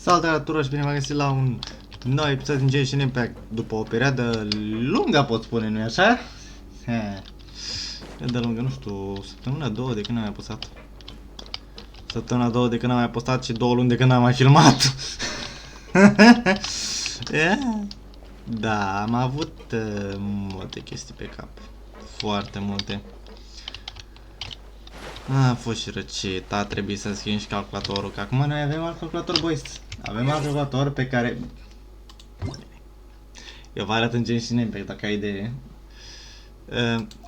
Salutare și bine v-am găsit la un nou episod din Genshin Impact. După o perioadă lungă, pot spune, nu-i așa? Perioadă lungă, nu știu, săptămâna, două de când am mai postat. Săptămâna, două de când am mai postat și 2 luni de când am mai filmat. Da, am avut multe chestii pe cap. Foarte multe. A fost și răcit, a trebuit să schimb și calculatorul, că acum noi avem alt calculator, boys. Avem alt calculator pe care... Eu vă arăt în Genshin Impact, dacă ai idee.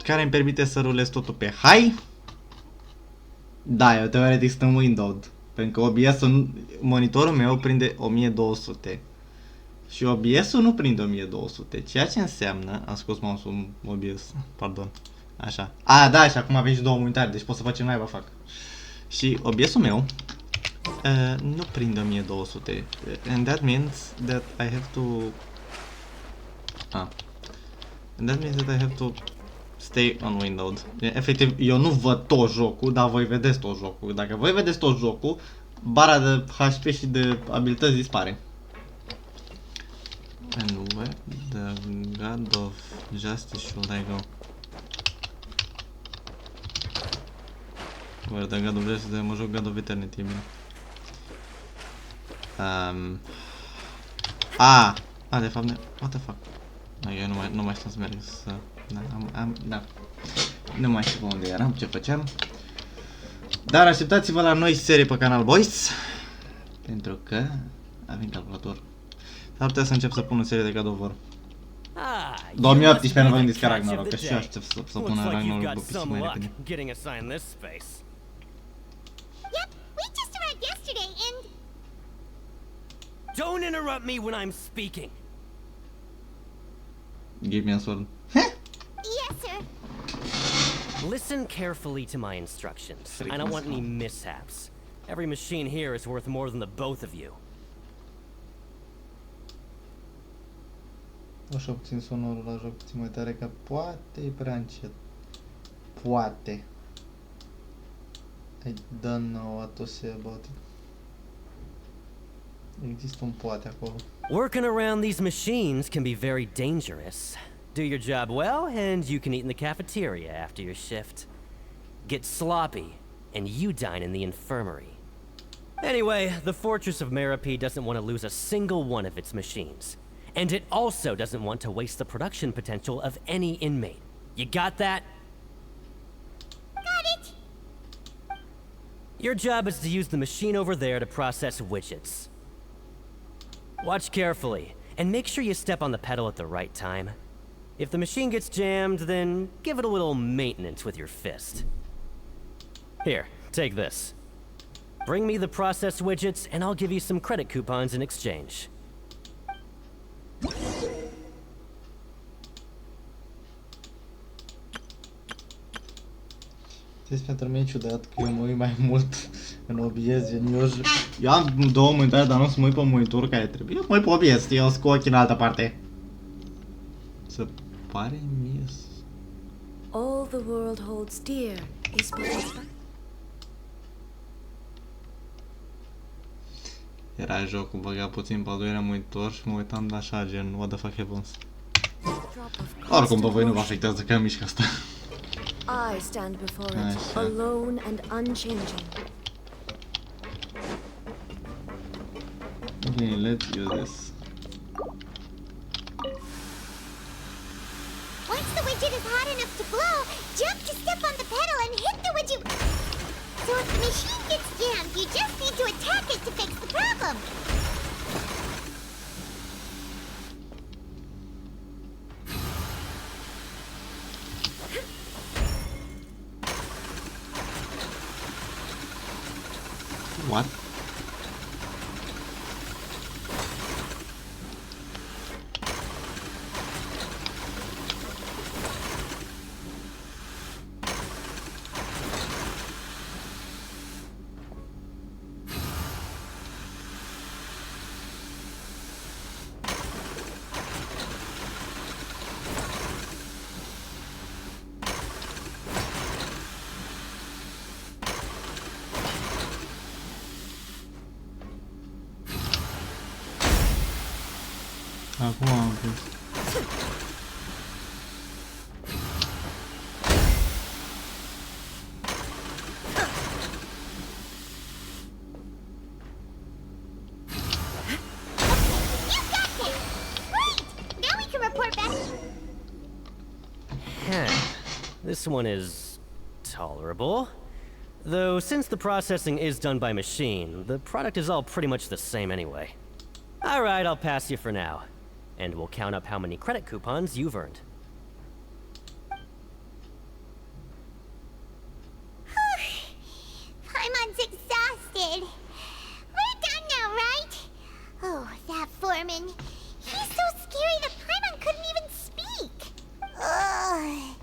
Care îmi permite să rulez totul pe high. Da, eu teoretic sunt în Windows. Pentru că OBS-ul, monitorul meu prinde 1200. Și OBS-ul nu prinde 1200, ceea ce înseamnă... Am scos mouse-ul OBS, pardon. Așa. A, da, și acum avem și 2 monitoare, deci pot să facem live, fac. Și OBS-ul meu nu prinde 1200. And that means that I have to... And that means that I have to stay on Windows. Efectiv, eu nu văd tot jocul, dar voi vedeți tot jocul. Dacă voi vedeți tot jocul, bara de HP și de abilități dispare. And where the God of Justice should I go? Where the God of Justice, mă joc God of Eternity, bine. De fapt, what the fuck? No, eu nu mai știu să merg să... Da. Nu mai știu unde eram, ce făceam. Dar așteptați-vă la noi serii pe canal, boys. Pentru că avem calculator. S-ar putea să încep să pun o serie de God of War. 2018 nu vă gândiți că Ragnarok, că și eu aștept să pun Ragnarok pe PC mai repede. Don't interrupt me when I'm speaking. Give me a sword. Yes, sir. Listen carefully to my instructions. I don't want any mishaps. Every machine here is worth more than the both of you. Așa puțin sonorul la joc puțin mai tare, că poate e prea încet. Poate. I don't know what to say about it. Există un poate acolo. Working around these machines can be very dangerous. Do your job well, and you can eat in the cafeteria after your shift. Get sloppy, and you dine in the infirmary. Anyway, the Fortress of Merope doesn't want to lose a single one of its machines. And it also doesn't want to waste the production potential of any inmate. You got that? Got it. Your job is to use the machine over there to process widgets. Watch carefully, and make sure you step on the pedal at the right time. If the machine gets jammed, then give it a little maintenance with your fist. Here, take this. Bring me the processed widgets, and I'll give you some credit coupons in exchange. Știți, pentru mine e ciudat că eu mă uit mai mult în OBS, gen eu am 2 monitoare, dar nu să mă uit pe monitorul care trebuie. Eu mă uit pe OBS, eu sunt cu ochii în altă parte. Se pare mie. All the world holds dear is but... Era jocul, băga puțin pe al doilea monitor și mă uitam așa, gen, what the fuck happens. Oricum, pe voi nu vă afectează că am mișcă asta. I stand before it, alone and unchanging. Okay, let's use this. Once the widget is hot enough to blow, jump to step on the pedal and hit the widget. So if the machine gets jammed, you just need to attack it to fix the problem. What? Acum am prins. This one is tolerable. Though, since the processing is done by machine, the product is all pretty much the same anyway. Alright, I'll pass you for now. And we'll count up how many credit coupons you've earned. Paimon's exhausted. We're done now, right? Oh, that foreman. He's so scary that Paimon couldn't even speak. Ugh.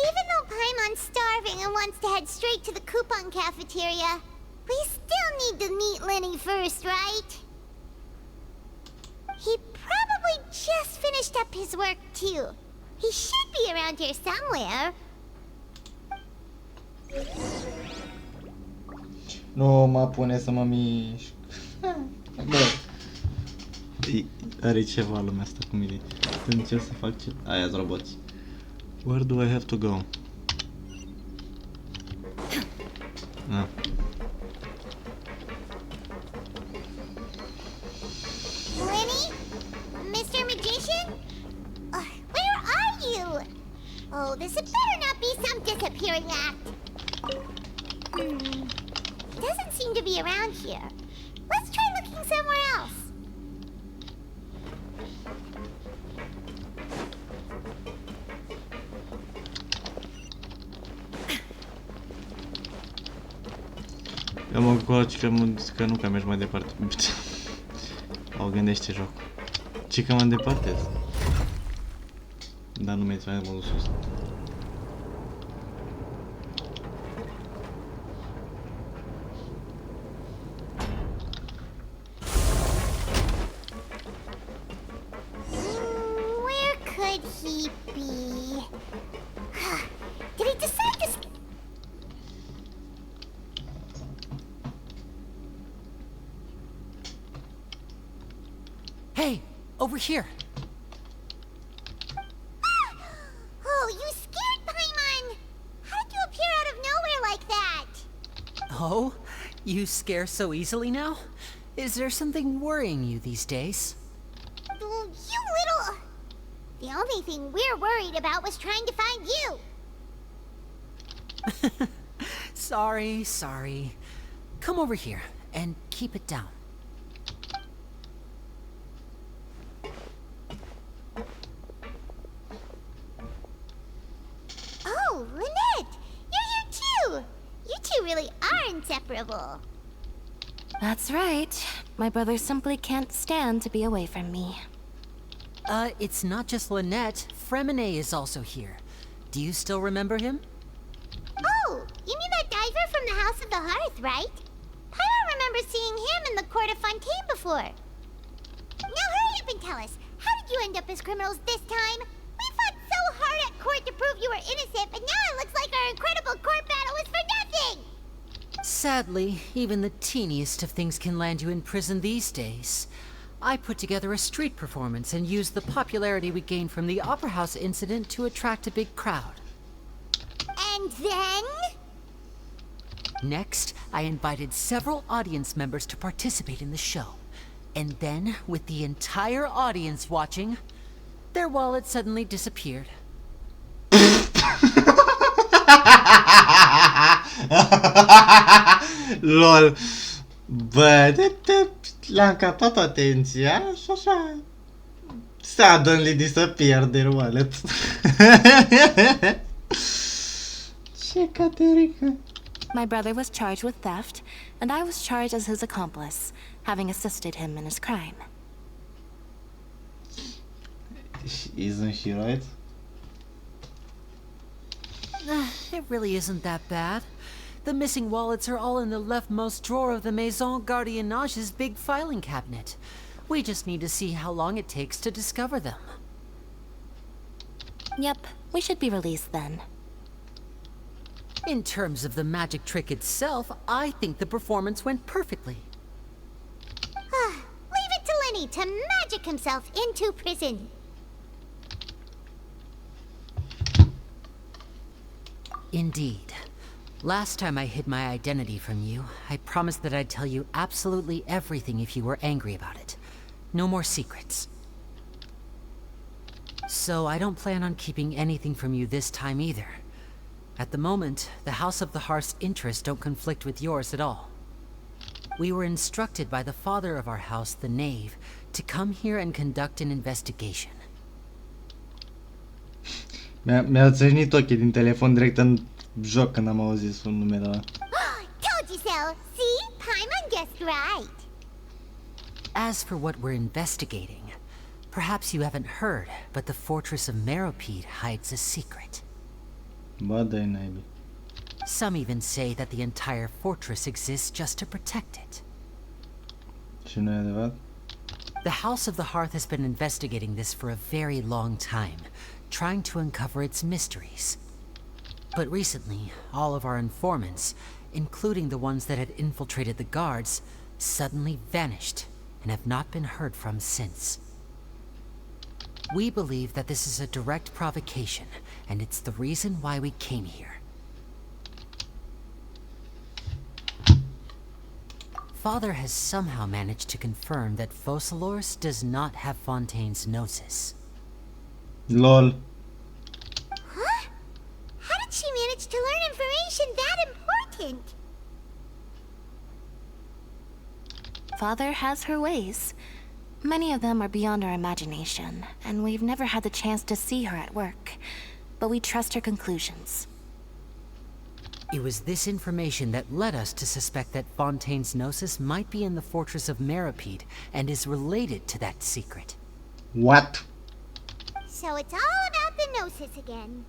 Even though Paimon's starving and wants to head straight to the coupon cafeteria, we still need to meet Lenny first, right? He probably just finished up his work, too. He should be around here somewhere. Nu mă pune să mă mișc. Bă. Are ceva lumea asta cu mine. Încerc să fac ce... Aia-s roboți. Where do I have to go? Ah. Lenny? Mr. Magician? Where are you? Oh, this had better not be some disappearing act. Doesn't seem to be around here. Let's try looking somewhere else. Eu mă încoace că nu, că mergi mai departe. O gândește jocul. Ci că mă îndepărtez. Dar nu mergi mai mult sus. Where could he be? Did he decide to... Hey, over here. Oh, you scared Paimon! How did you appear out of nowhere like that? Oh, you scare so easily now? Is there something worrying you these days? Oh, you little... The only thing we're worried about was trying to find you. Sorry. Come over here and keep it down. Oh, Lynette! You're here too! You two really are inseparable. That's right. My brother simply can't stand to be away from me. It's not just Lynette. Fremine is also here. Do you still remember him? Oh, you mean that diver from the House of the Hearth, right? I don't remember seeing him in the court of Fontain before. Now hurry up and tell us, how did you end up as criminals this time? We fought so hard at court to prove you were innocent, but now it looks like our incredible court battle was for nothing! Sadly, even the teeniest of things can land you in prison these days. I put together a street performance and used the popularity we gained from the Opera House incident to attract a big crowd. And then? Next, I invited several audience members to participate in the show. And then, with the entire audience watching, their wallet suddenly disappeared. LOL. Bă, le-am captat atenția și așa. Suddenly disappeared their wallet. Ce caterică. My brother was charged with theft, and I was charged as his accomplice, having assisted him in his crime. Isn't she right? It really isn't that bad. The missing wallets are all in the leftmost drawer of the Maison Gardiennage's big filing cabinet. We just need to see how long it takes to discover them. Yep, we should be released then. In terms of the magic trick itself, I think the performance went perfectly. Leave it to Lenny. money to magic himself into prison. Indeed. Last time I hid my identity from you, I promised that I'd tell you absolutely everything if you were angry about it. No more secrets. So I don't plan on keeping anything from you this time either. At the moment, the House of the Hearth's interests don't conflict with yours at all. We were instructed by the father of our house, the Knave, to come here and conduct an investigation. Mi-a țâșnit ochii din telefon direct în joc când am auzit un nume ăla. Told you so. See? Paimon guessed right. As for what we're investigating, perhaps you haven't heard, but the fortress of Meropide hides a secret. Ba, dai naibii. Some even say that the entire fortress exists just to protect it. Și nu e adevărat? The House of the Hearth has been investigating this for a very long time, trying to uncover its mysteries. But recently, all of our informants, including the ones that had infiltrated the guards, suddenly vanished and have not been heard from since. We believe that this is a direct provocation, and it's the reason why we came here. Father has somehow managed to confirm that Focalors does not have Fontaine's gnosis. LOL. Huh? How did she manage to learn information that important? Father has her ways. Many of them are beyond our imagination, and we've never had the chance to see her at work. But we trust her conclusions. It was this information that led us to suspect that Fontaine's gnosis might be in the fortress of Meropide and is related to that secret. What? So it's all about the gnosis again.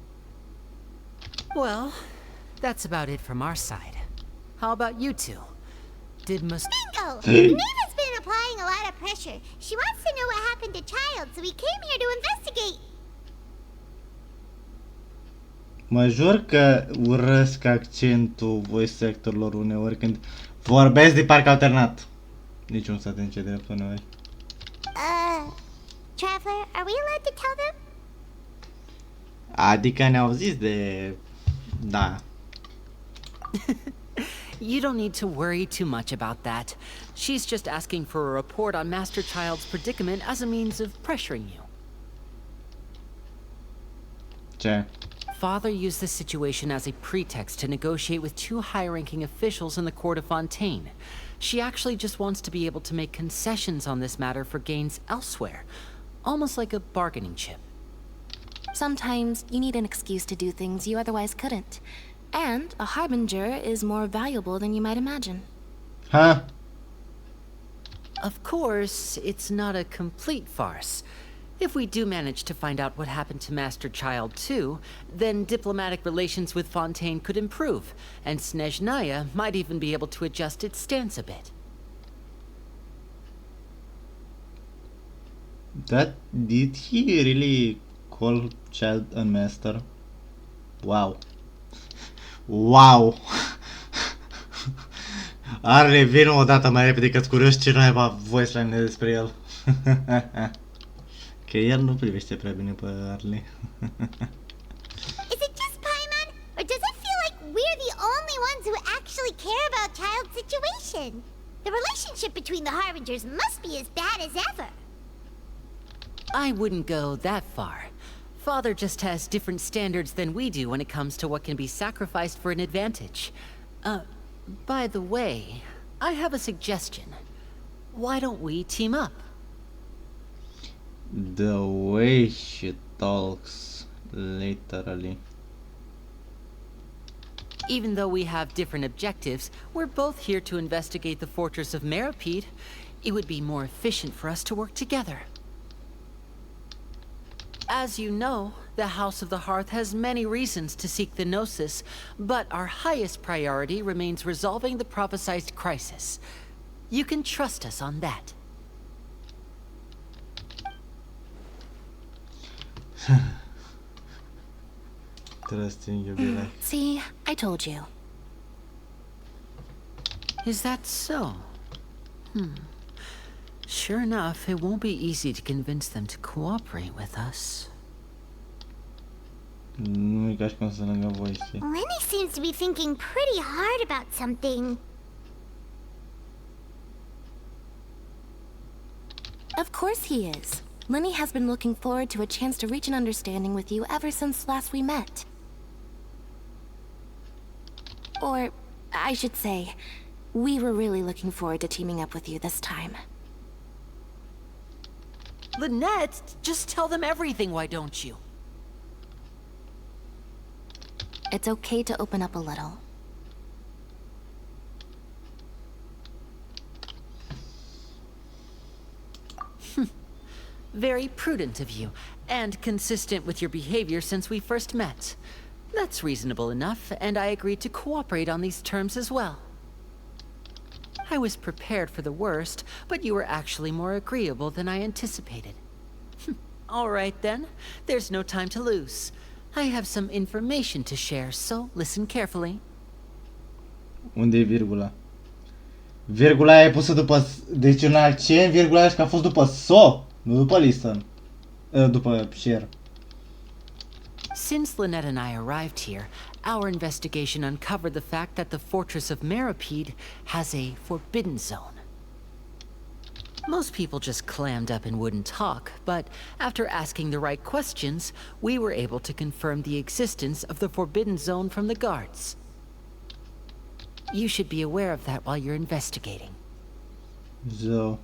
Well, that's about it from our side. How about you two? Did Bingo! Neve has been applying a lot of pressure. She wants to know what happened to Child, so we came here to investigate. Mă jur că urăsc accentul voice actorilor uneori când vorbesc de parcă alternat. Nici nu stat în ce drept uneori. Traveler, are we allowed to tell them? Adică ne-au zis de... Da. You don't need to worry too much about that. She's just asking for a report on Master Child's predicament as a means of pressuring you. Ce? Father used this situation as a pretext to negotiate with two high-ranking officials in the court of Fontaine. She actually just wants to be able to make concessions on this matter for gains elsewhere, almost like a bargaining chip. Sometimes you need an excuse to do things you otherwise couldn't. And a harbinger is more valuable than you might imagine. Ha? Of course, it's not a complete farce. If we do manage to find out what happened to Master Child too, then diplomatic relations with Fontaine could improve, and Snezhnaya might even be able to adjust its stance a bit. Did he really call Child a master? Wow. Wow! Arle, vină o dată mai repede că-ți curios ce naiba voice line despre el. Că el nu privește prea bine pe Arle. Is it just Paimon, or does it feel like we're the only ones who actually care about Child's situation? The relationship between the Harbingers must be as bad as ever. I wouldn't go that far. Father just has different standards than we do when it comes to what can be sacrificed for an advantage. By the way, I have a suggestion. Why don't we team up? The way she talks, literally. Even though we have different objectives, we're both here to investigate the fortress of Meropide. It would be more efficient for us to work together. As you know, the House of the Hearth has many reasons to seek the Gnosis, but our highest priority remains resolving the prophesized crisis. You can trust us on that. Trusting you, be like. See, I told you. Is that so? Sure enough, it won't be easy to convince them to cooperate with us. Nu e ca și cum să lângă voi, știi? Lenny seems to be thinking pretty hard about something. Of course he is. Lenny has been looking forward to a chance to reach an understanding with you ever since last we met. Or, I should say, we were really looking forward to teaming up with you this time. Lynette, just tell them everything, why don't you? It's okay to open up a little. Very prudent of you, and consistent with your behavior since we first met. That's reasonable enough, and I agreed to cooperate on these terms as well. I was prepared for the worst, but you were actually more agreeable than I anticipated. All right then, there's no time to lose. I have some information to share, so listen carefully. Unde e virgula? Virgula aia e pusă după... Deci în alt ce? Virgula aia că a fost după so, nu după listen. După share. Since Lynette and I arrived here, our investigation uncovered the fact that the fortress of Meripede has a forbidden zone. Most people just clammed up and wouldn't talk, but after asking the right questions, we were able to confirm the existence of the forbidden zone from the guards. You should be aware of that while you're investigating. So.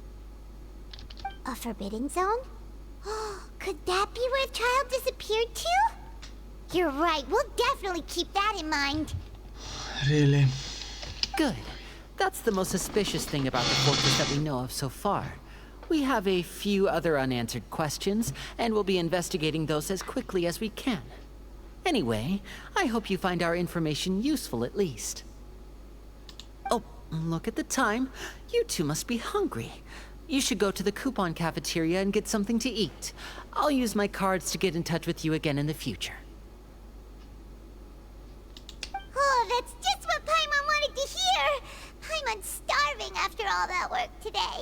A forbidden zone? Could that be where the child disappeared to? You're right, we'll definitely keep that in mind. Really? Good. That's the most suspicious thing about the fortress that we know of so far. We have a few other unanswered questions, and we'll be investigating those as quickly as we can. Anyway, I hope you find our information useful at least. Oh, look at the time. You two must be hungry. You should go to the coupon cafeteria and get something to eat. I'll use my cards to get in touch with you again in the future. Oh, that's just what Paimon wanted to hear! Paimon's starving after all that work today.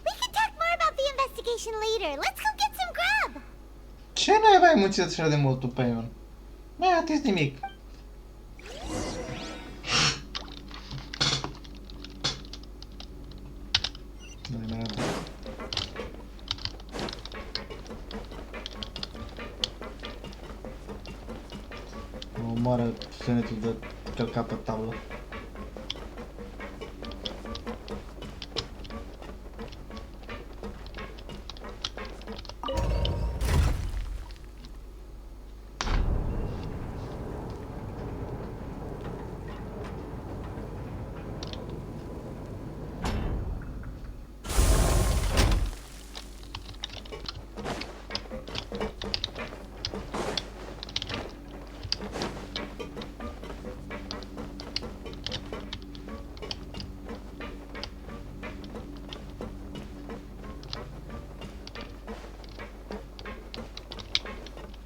We can talk more about the investigation later. Let's go get some grub! Ce n-ai mai muncit așa de mult tu pe Ion? N-ai atins nimic. Nu-i mai rău. Mă omoară sunetul de călcat pe tablă.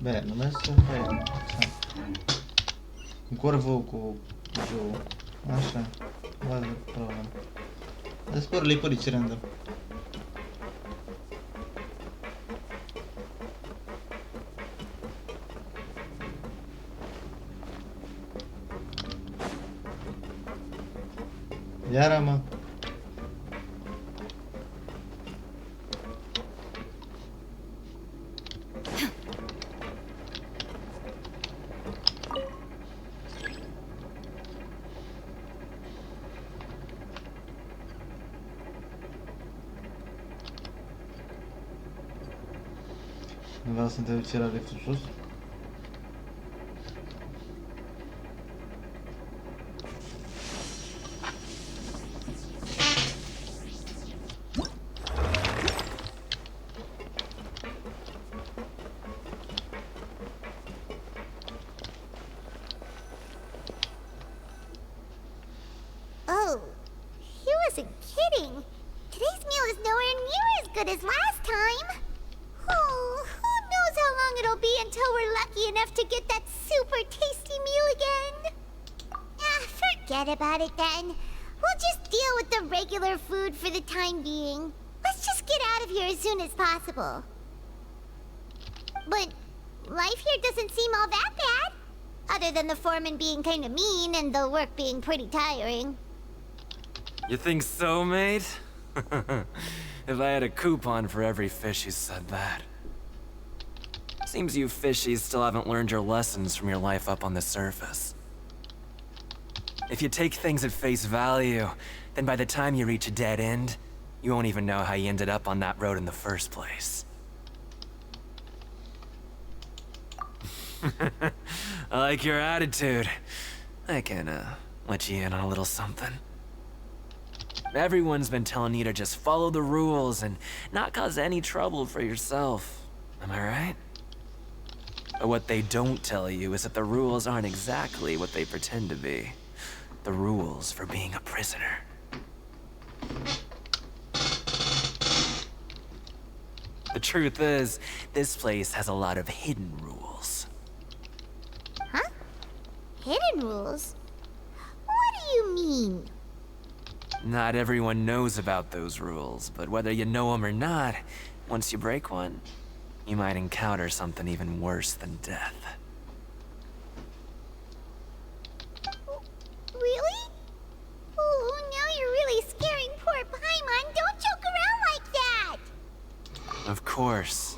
Bine, nu mergi să fai cu corvul, cu joul. Așa. What's the problem? Despre poliție random. Iară, mă. Nu vreau să te duci la liftul sus. Oh, he wasn't kidding. Today's meal is nowhere near as good as last time. Oh, who knows how long it'll be until we're lucky enough to get that super tasty meal again. Forget about it then. We'll just deal with the regular food for the time being. Let's just here as soon as possible. But life here doesn't seem all that bad. Other than the foreman being kinda mean and the work being pretty tiring. You think so, mate? If I had a coupon for every fish who said that. Seems you fishies still haven't learned your lessons from your life up on the surface. If you take things at face value, then by the time you reach a dead end, you won't even know how you ended up on that road in the first place. I like your attitude. I can, let you in on a little something. Everyone's been telling you to just follow the rules and not cause any trouble for yourself. Am I right? But what they don't tell you is that the rules aren't exactly what they pretend to be. The rules for being a prisoner. The truth is, this place has a lot of hidden rules. Huh? Hidden rules? What do you mean? Not everyone knows about those rules, but whether you know them or not, once you break one, you might encounter something even worse than death. Really? Oh, now you're really scaring poor Paimon. Don't joke around like that! Of course.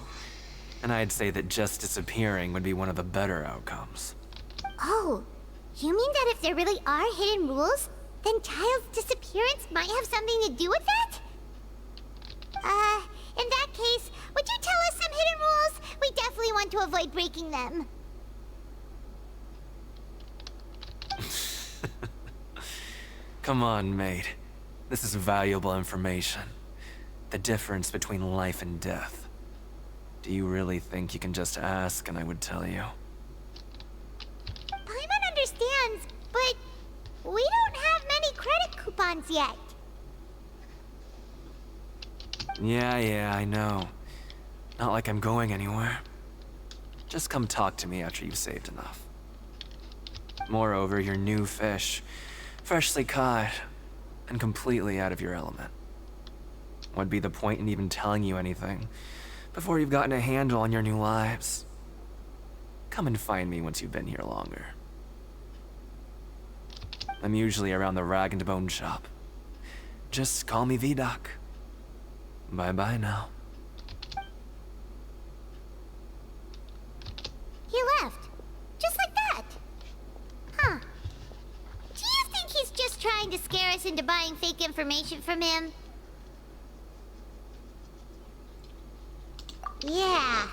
And I'd say that just disappearing would be one of the better outcomes. Oh, you mean that if there really are hidden rules, then Child's disappearance might have something to do with that? In that case, would you tell us some hidden rules? We definitely want to avoid breaking them. Come on, mate. This is valuable information. The difference between life and death. Do you really think you can just ask and I would tell you? Paimon understands, but we don't have many credit coupons yet. Yeah, I know. Not like I'm going anywhere. Just come talk to me after you've saved enough. Moreover, you're new fish, freshly caught, and completely out of your element. What'd be the point in even telling you anything before you've gotten a handle on your new lives? Come and find me once you've been here longer. I'm usually around the Rag and Bone shop. Just call me V-Doc. Bye-bye now. He left. Just like that. Huh. Do you think he's just trying to scare us into buying fake information from him? Yeah.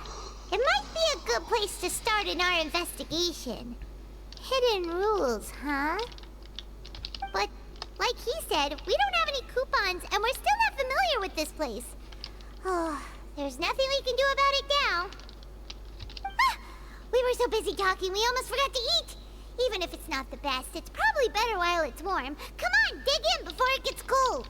It might be a good place to start in our investigation. Hidden rules, huh? But, like he said, we don't have any coupons, and we're still not familiar with this place. Oh, there's nothing we can do about it now. Ah, we were so busy talking, we almost forgot to eat. Even if it's not the best, it's probably better while it's warm. Come on, dig in before it gets cold.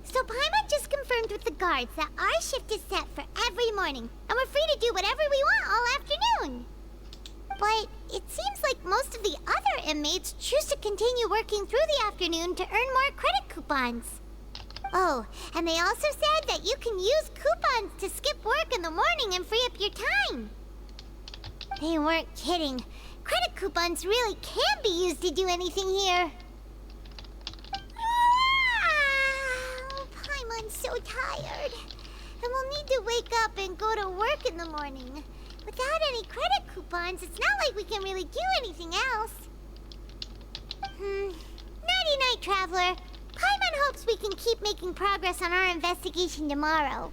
So Paimon just confirmed with the guards that our shift is set for every morning, and we're free to do whatever we want all afternoon. But it seems like most of the other inmates choose to continue working through the afternoon to earn more credit coupons. Oh, and they also said that you can use coupons to skip work in the morning and free up your time. They weren't kidding. Credit coupons really can be used to do anything here. Paimon's so tired. And we'll need to wake up and go to work in the morning. Without any credit coupons, it's not like we can really do anything else. Nighty-night, Traveler. Paimon hopes we can keep making progress on our investigation tomorrow.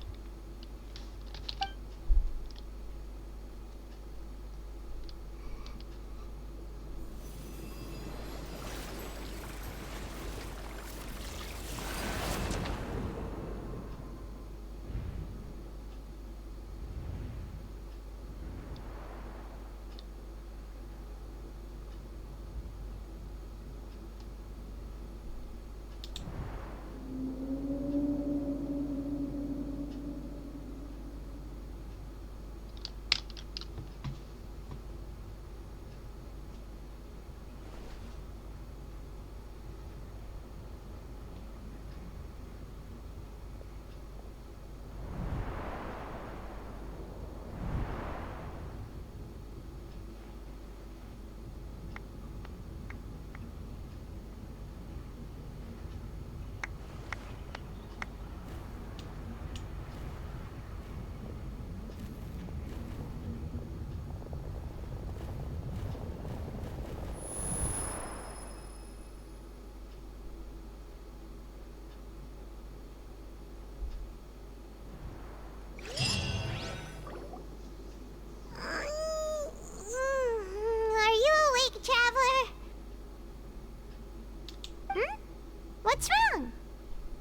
What's wrong?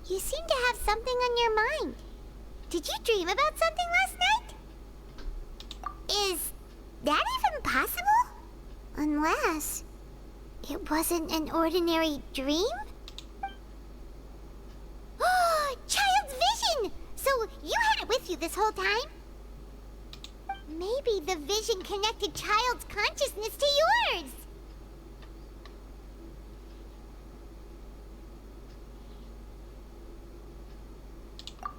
You seem to have something on your mind. Did you dream about something last night? Is that even possible? Unless it wasn't an ordinary dream? Child's vision! So you had it with you this whole time? Maybe the vision connected Child's consciousness to yours.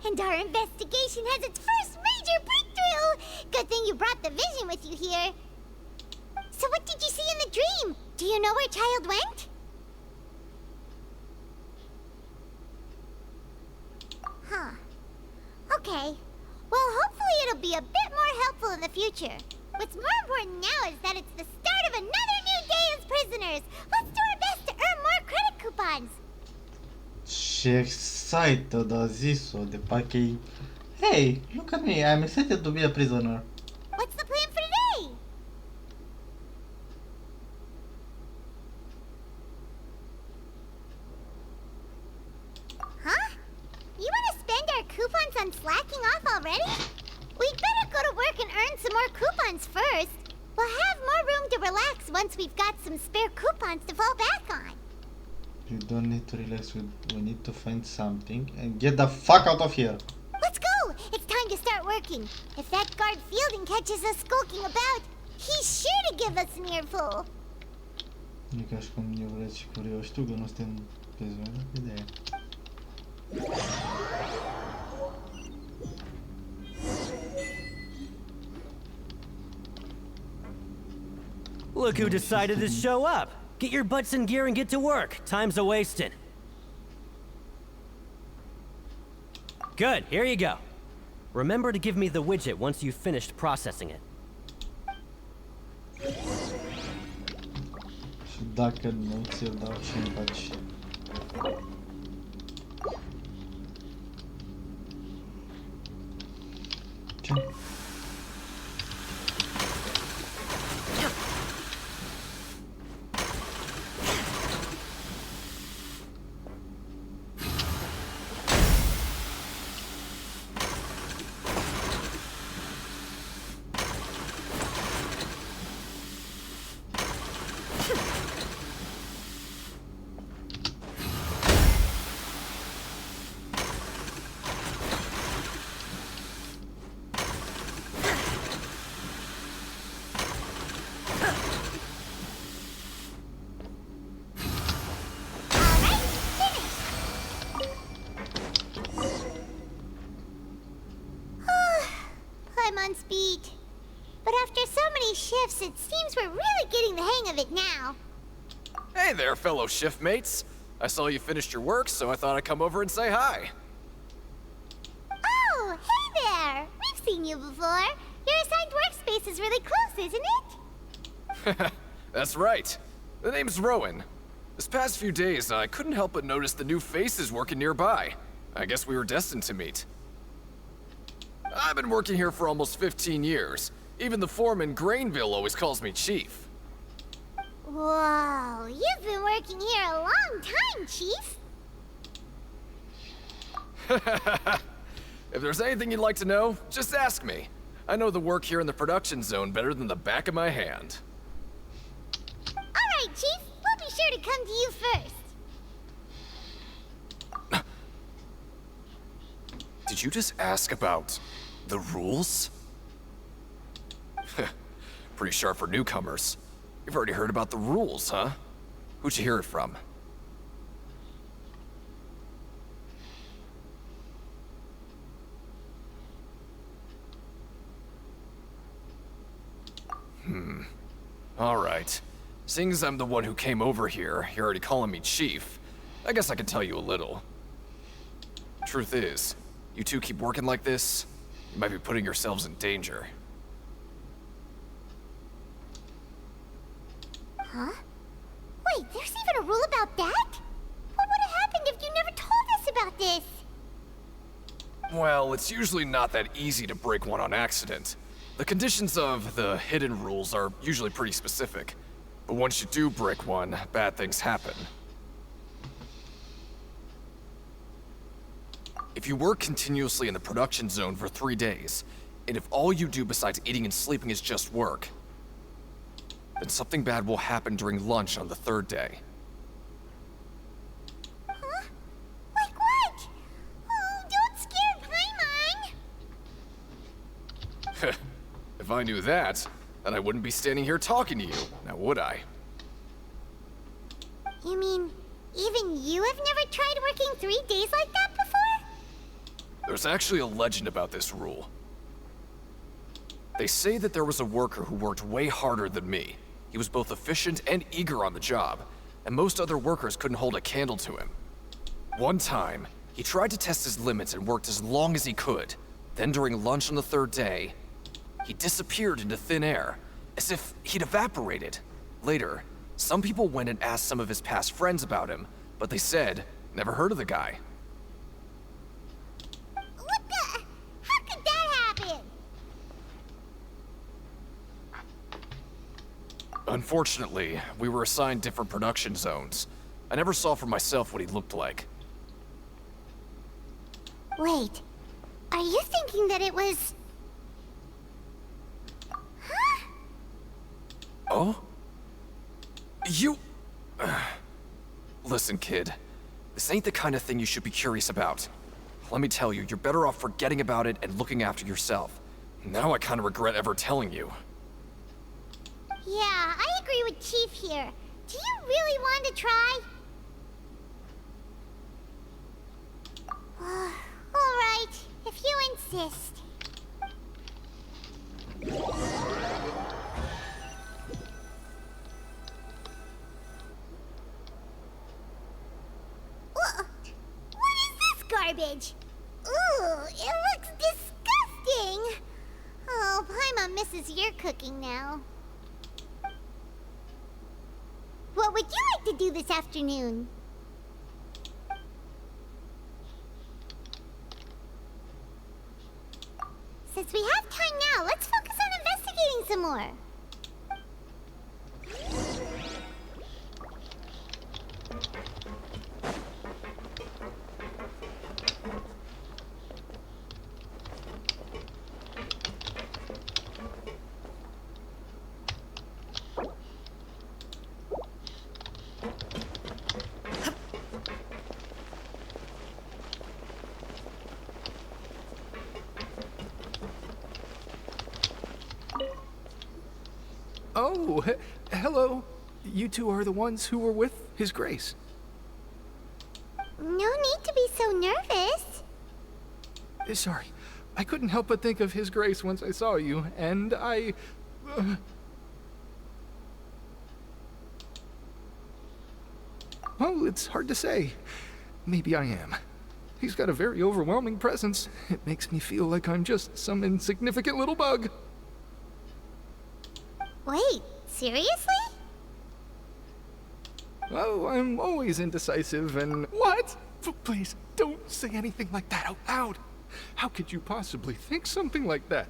And our investigation has its first major breakthrough! Good thing you brought the vision with you here. So what did you see in the dream? Do you know where Child went? Huh. Okay. Well, hopefully it'll be a bit more helpful in the future. What's more important now is that it's the start of another new day as prisoners. Let's do our best to earn more credit coupons. Ce excited a zis-o de parcă e... Hey, look at me, I'm excited to be a prisoner. What's the plan for today? Huh? You want to spend our coupons on slacking off already? We'd better go to work and earn some more coupons first. We'll have more room to relax once we've got some spare coupons to fall back on. You don't need to relax, we need to find something and get the fuck out of here. Let's go! It's time to start working. If that guard Fielding catches us skulking about, he's sure to give us an earful. E ca și cum eu vreți și curioși, știu că nu suntem pe zona, ideea. Look who decided to show up. Get your butts in gear and get to work. Time's a-wasting. Good, here you go. Remember to give me the widget once you've finished processing it. Și dacă nu ți-l dau și îmi faci... Ce? I'm on speed. But after so many shifts, it seems we're really getting the hang of it now. Hey there, fellow shift mates. I saw you finished your work, so I thought I'd come over and say hi. Oh, hey there! We've seen you before. Your assigned workspace is really close, isn't it? That's right. The name's Rowan. This past few days, I couldn't help but notice the new faces working nearby. I guess we were destined to meet. I've been working here for almost 15 years. Even the foreman, Grainville, always calls me Chief. Whoa, you've been working here a long time, Chief. If there's anything you'd like to know, just ask me. I know the work here in the production zone better than the back of my hand. All right, Chief. We'll be sure to come to you first. Did you just ask about the rules? Pretty sharp for newcomers. You've already heard about the rules, huh? Who'd you hear it from? All right. Seeing as I'm the one who came over here, you're already calling me Chief. I guess I can tell you a little. Truth is, you two keep working like this, you might be putting yourselves in danger. Huh? Wait, there's even a rule about that? What would have happened if you never told us about this? Well, it's usually not that easy to break one on accident. The conditions of the hidden rules are usually pretty specific. But once you do break one, bad things happen. if you work continuously in the production zone for 3 days, and if all you do besides eating and sleeping is just work, then something bad will happen during lunch on the 3rd day. Huh? Like what? Oh, don't scare Paimon! If I knew that, then I wouldn't be standing here talking to you, now would I? You mean, even you have never tried working 3 days like that before? There's actually a legend about this rule. They say that there was a worker who worked way harder than me. He was both efficient and eager on the job, and most other workers couldn't hold a candle to him. One time, he tried to test his limits and worked as long as he could. Then during lunch on the 3rd day, he disappeared into thin air, as if he'd evaporated. Later, some people went and asked some of his past friends about him, but they said, never heard of the guy. What the? How could that happen? Unfortunately, we were assigned different production zones. I never saw for myself what he looked like. Wait, are you thinking that it was... Huh? Oh? You... Listen, kid. This ain't the kind of thing you should be curious about. Let me tell you, you're better off forgetting about it and looking after yourself. Now I kind of regret ever telling you. Yeah, I agree with Chief here. Do you really want to try? Alright, if you insist. What is this garbage? Ooh, it looks disgusting! Oh, Paimon misses your cooking now. What would you like to do this afternoon? Since we have time now, let's focus on investigating some more. Oh, hello. You two are the ones who were with His Grace. No need to be so nervous. Sorry, I couldn't help but think of His Grace once I saw you, and I... Well, it's hard to say. Maybe I am. He's got a very overwhelming presence. It makes me feel like I'm just some insignificant little bug. Wait, seriously? Oh, I'm always indecisive and... What? Please, don't say anything like that out loud. How could you possibly think something like that?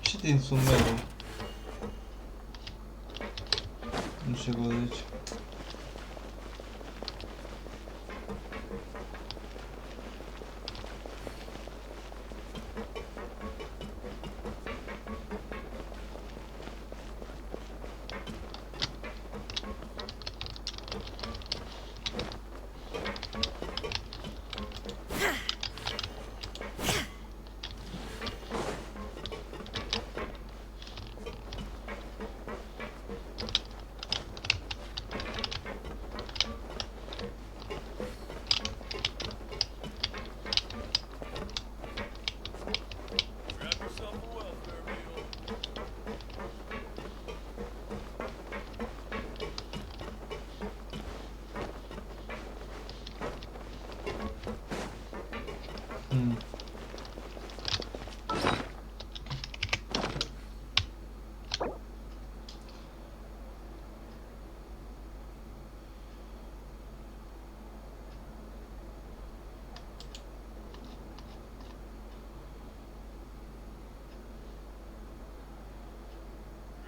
Ce din sumerul? Nu știu ce zici.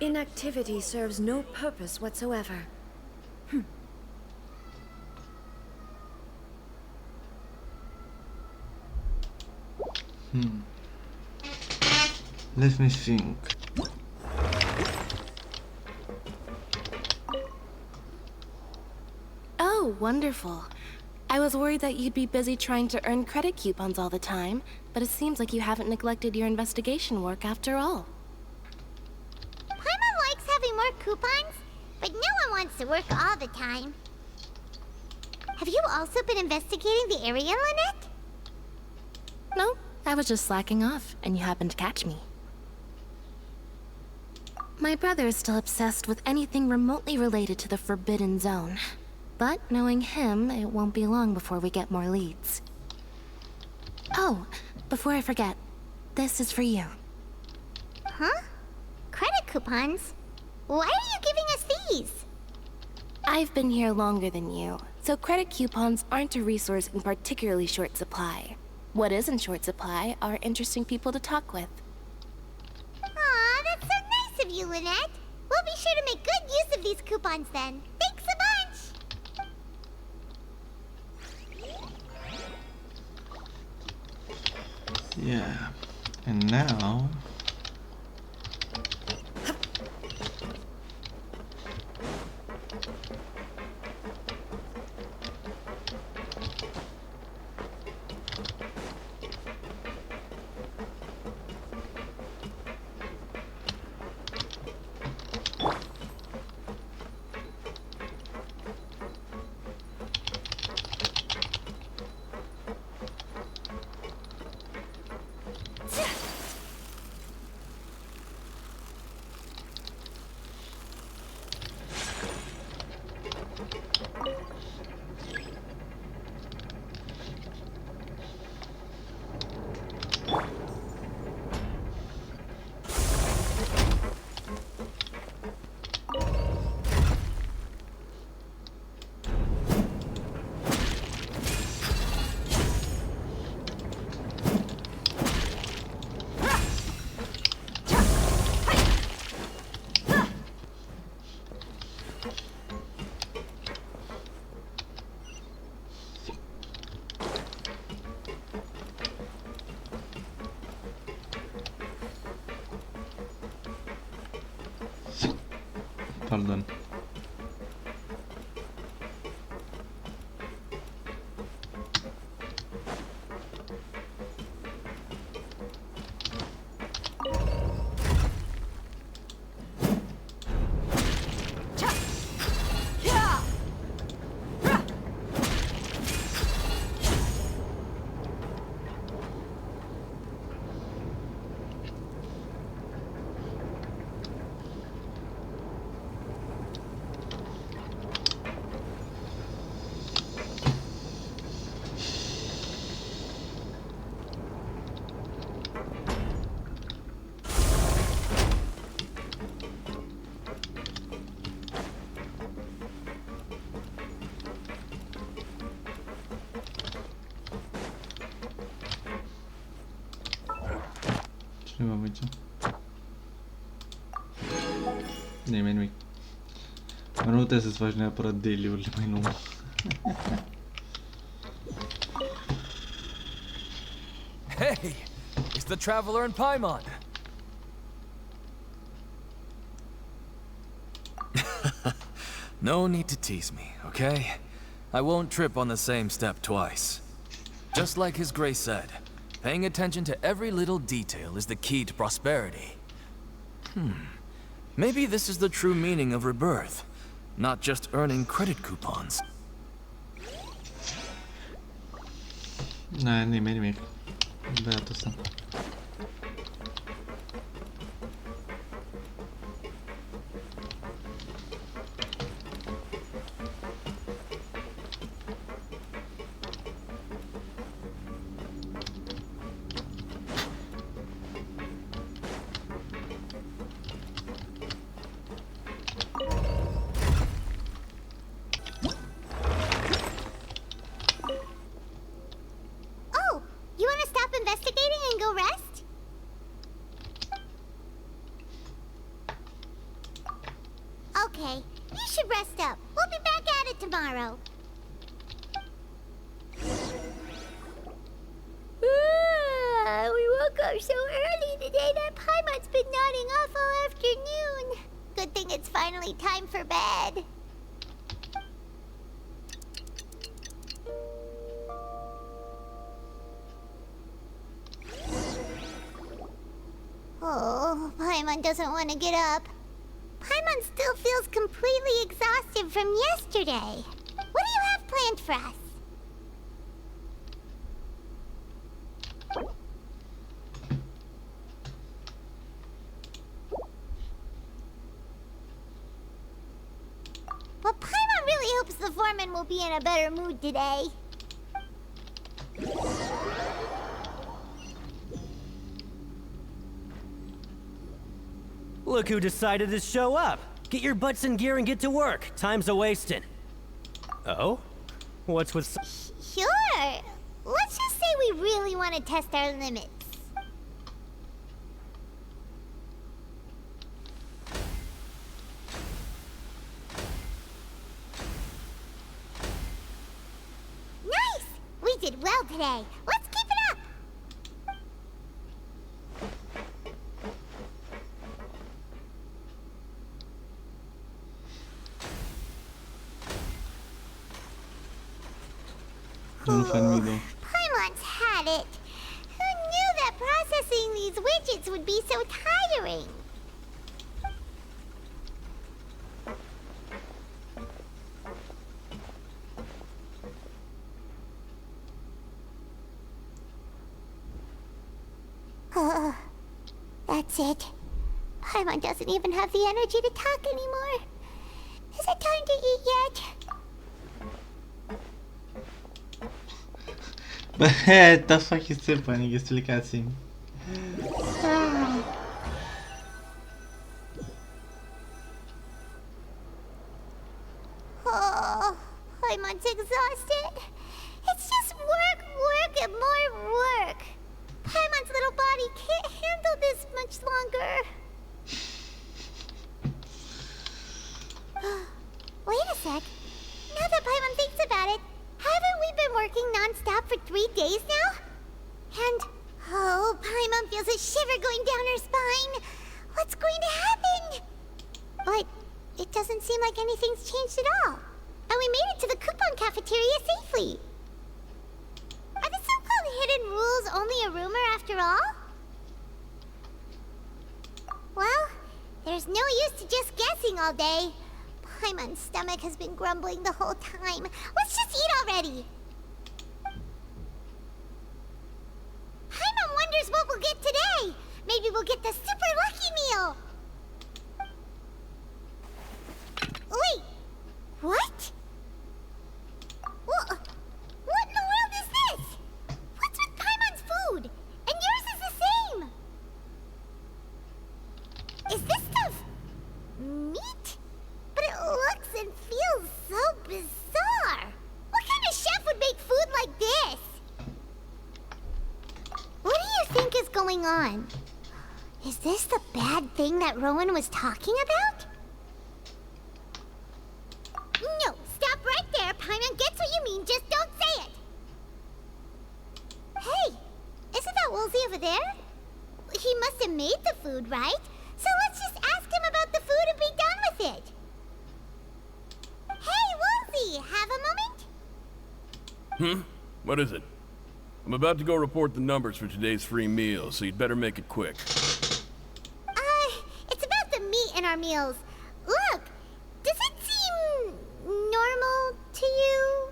inactivity serves no purpose whatsoever. Let me think. Oh, wonderful. I was worried that you'd be busy trying to earn credit coupons all the time, but it seems like you haven't neglected your investigation work after all. Paimon likes having more coupons, but no one wants to work all the time. Have you also been investigating the area, Lynette? No, I was just slacking off, and you happened to catch me. My brother is still obsessed with anything remotely related to the Forbidden Zone. But knowing him, it won't be long before we get more leads. Oh, before I forget, this is for you. Huh? Credit coupons? Why are you giving us these? I've been here longer than you, so credit coupons aren't a resource in particularly short supply. What is in short supply are interesting people to talk with. Aw, that's so nice of you, Lynette. We'll be sure to make good use of these coupons then. Thanks a bunch! Yeah. And now... Pardon. Ce va aici? Nimic. Nu trebuie să-ți faci neapărat daily-urile mai nou. Hey! It's the Traveler and Paimon! No need to tease me, okay? I won't trip on the same step twice. Just like His Grace said, paying attention to every little detail is the key to prosperity. Maybe this is the true meaning of rebirth, not just earning credit coupons. Na, nimic. Băiatul ăsta. Oh, you want to stop investigating and go rest? Okay, you should rest up. We'll be back at it tomorrow. We woke up so early today that Paimon's been nodding off all afternoon. Good thing it's finally time for bed. Oh, Paimon doesn't want to get up. Paimon still feels completely exhausted from yesterday. What do you have planned for us? Well, Paimon really hopes the foreman will be in a better mood today. Look who decided to show up. Get your butts in gear and get to work. Time's a-wasting. Oh? What's with... Sure. Let's just say we really want to test our limits. Nice! We did well today. Let's keep it up! Don't find me though. Paimon's had it. Who knew that processing these widgets would be so tiring? That's it. Paimon doesn't even have the energy to talk anymore. Is it time to eat yet? But the fuck is happening? Explicați-mi. Oh, Paimon's exhausted. It's just work, work, and more work. Paimon's little body can't handle this much longer. Wait a sec. Now that Paimon thinks about it, haven't we been working non-stop for 3 days now? And, oh, Paimon feels a shiver going down her spine. What's going to happen? But it doesn't seem like anything's changed at all. And we made it to the coupon cafeteria safely. Are the so-called hidden rules only a rumor after all? Well, there's no use to just guessing all day. Paimon's stomach has been grumbling the whole time. Let's just eat already. Paimon wonders what we'll get today. Maybe we'll get the super lucky meal. Wait, what? What in the world is this? What's with Paimon's food? And yours is the same. Is this stuff meat? But it looks and feels so bizarre. What kind of chef would make food like this? What do you think is going on? Is this the bad thing that Rowan was talking about? No, stop right there. Paimon gets what you mean, just don't say it. Hey, isn't that Woolsey over there? He must have made the food, right? So let's just ask him about the food and be done with it. Hey, Woolsey, have a moment? What is it? I'm about to go report the numbers for today's free meal, so you'd better make it quick. It's about the meat in our meals. Look, does it seem normal to you?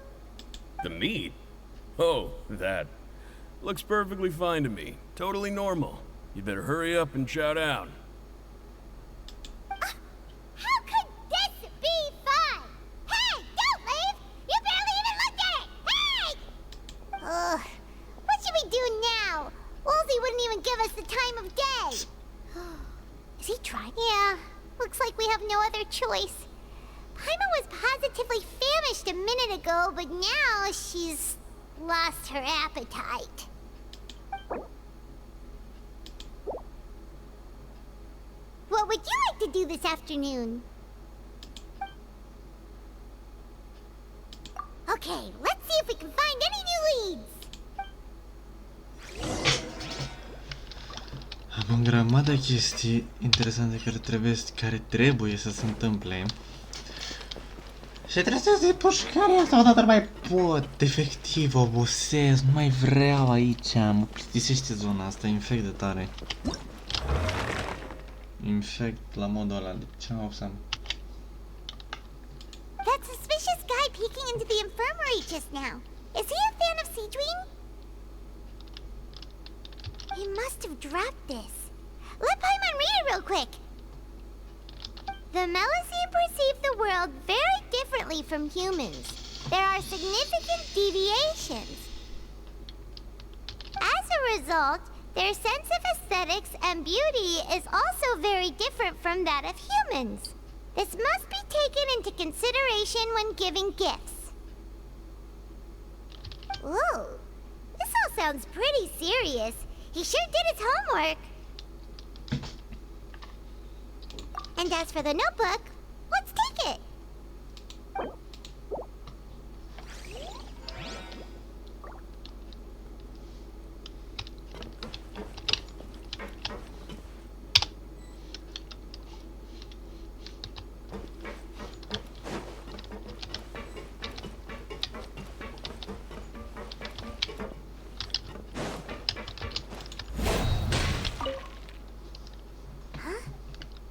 The meat? Oh, that. Looks perfectly fine to me. Totally normal. You'd better hurry up and chow down. How could this be fun? Hey, don't leave! You barely even looked at it! Hey! What should we do now? Woolsey wouldn't even give us the time of day. Is he trying? Yeah, looks like we have no other choice. Paimon was positively famished a minute ago, but now she's lost her appetite. What would you like to do this afternoon? Okay, let's see if we can find any new leads. Am o grămadă chestii interesante care trebuie să se întâmple. Și trebuie să zic pușcarea asta odată, nu mai pot, efectiv, obosesc, nu mai vreau aici, mă plictisește zona asta, infect de tare. Infect la modul ăla, de ce mă obseam? That suspicious guy peeking into the infirmary just now. Is he a fan of Seedwing? He must have dropped this. Let Paimon read it real quick. The Melusine perceive the world very differently from humans. There are significant deviations. As a result, their sense of aesthetics and beauty is also very different from that of humans. This must be taken into consideration when giving gifts. Ooh, this all sounds pretty serious. He sure did his homework. And as for the notebook, let's take it.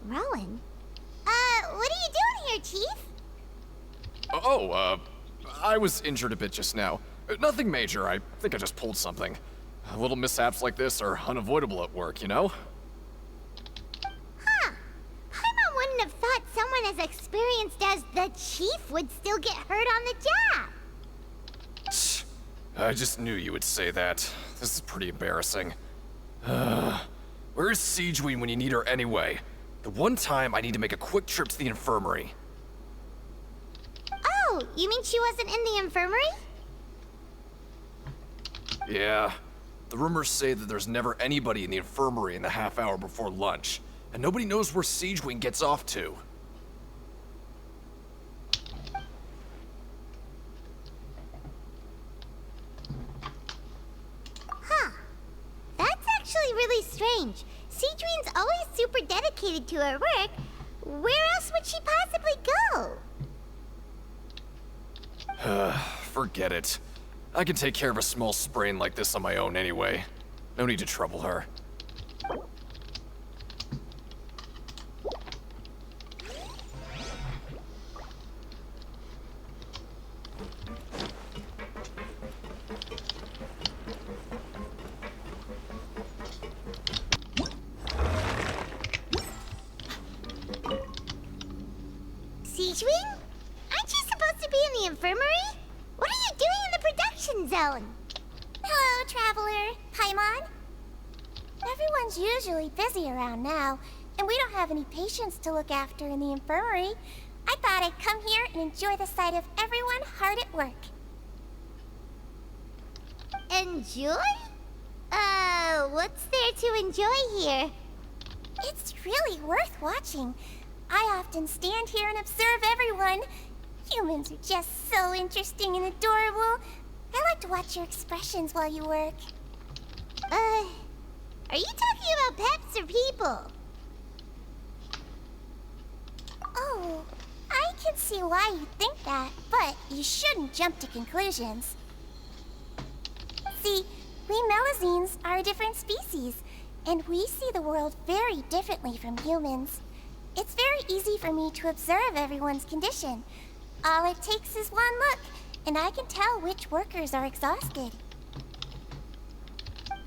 Rowan? What are you doing here, Chief? I was injured a bit just now. Nothing major, I think I just pulled something. Little mishaps like this are unavoidable at work, you know? Huh. Paimon wouldn't have thought someone as experienced as the Chief would still get hurt on the job. I just knew you would say that. This is pretty embarrassing. Where's Siegeween when you need her anyway? The one time I need to make a quick trip to the infirmary. Oh, you mean she wasn't in the infirmary? Yeah. The rumors say that there's never anybody in the infirmary in the half hour before lunch, and nobody knows where Siegeween gets off to. Huh. That's actually really strange. Seedween's always super dedicated to her work. Where else would she possibly go? Forget it. I can take care of a small sprain like this on my own anyway. No need to trouble her. Siegeween? Aren't you supposed to be in the infirmary? What are you doing in the production zone? Hello, Traveler. Paimon? Everyone's usually busy around now, and we don't have any patients to look after in the infirmary. I thought I'd come here and enjoy the sight of everyone hard at work. Enjoy? What's there to enjoy here? It's really worth watching. I often stand here and observe everyone. Humans are just so interesting and adorable. I like to watch your expressions while you work. Are you talking about pets or people? Oh, I can see why you think that, but you shouldn't jump to conclusions. See, we Melusines are a different species, and we see the world very differently from humans. It's very easy for me to observe everyone's condition. All it takes is one look, and I can tell which workers are exhausted.